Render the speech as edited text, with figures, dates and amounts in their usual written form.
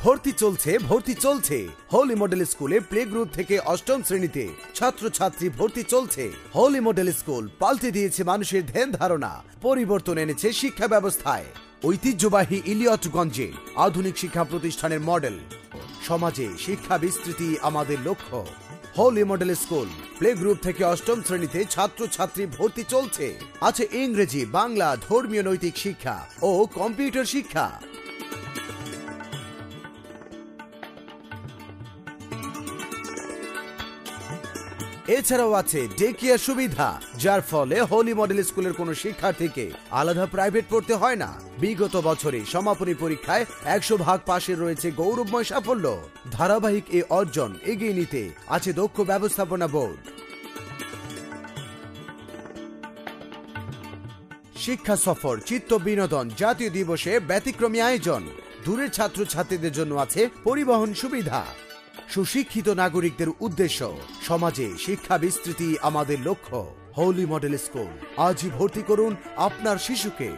ভর্তি চলছে হোলি মডেল স্কুলে প্লে গ্রুপ থেকে অষ্টম শ্রেণীতে ছাত্রছাত্রী ভর্তি চলছে। হোলি মডেল স্কুল পাল্টে দিয়েছে মানুষের ধ্যান ধারণা, পরিবর্তন এনেছে শিক্ষা ব্যবস্থায়। ঐতিহ্যবাহী ইলিয়টগঞ্জে আধুনিক শিক্ষা প্রতিষ্ঠানের মডেল। সমাজে শিক্ষা বিস্তৃতি আমাদের লক্ষ্য। Holy model school play group থেকে অষ্টম শ্রেণীতে ছাত্রছাত্রী ভর্তি চলছে। আছে ইংরেজি, বাংলা, ধর্মীয়, নৈতিক শিক্ষা ও কম্পিউটার শিক্ষা। এছাড়াও আছে ডে কেয়ার সুবিধা, যার ফলে হোলি মডেল স্কুলের কোনো শিক্ষার্থীকে আলাদা প্রাইভেট পড়তে হয় না। বিগত বছরে সমাপনী পরীক্ষায় 100% পাশের রয়েছে গৌরবময় সাফল্য। ধারাবাহিক এই অর্জন এগিয়ে নিতে আছে দক্ষ ব্যবস্থাপনা বোর্ড। শিক্ষা সফর, চিত্ত বিনোদন, জাতীয় দিবসে ব্যতিক্রমী আয়োজন। দূরের ছাত্রছাত্রীদের জন্য আছে পরিবহন সুবিধা। সুশিক্ষিত নাগরিকদের উদ্দেশ্য, সমাজে শিক্ষা বিস্তৃতি আমাদের লক্ষ্য। হোলি মডেল স্কুল, আজই ভর্তি করুন আপনার শিশুকে।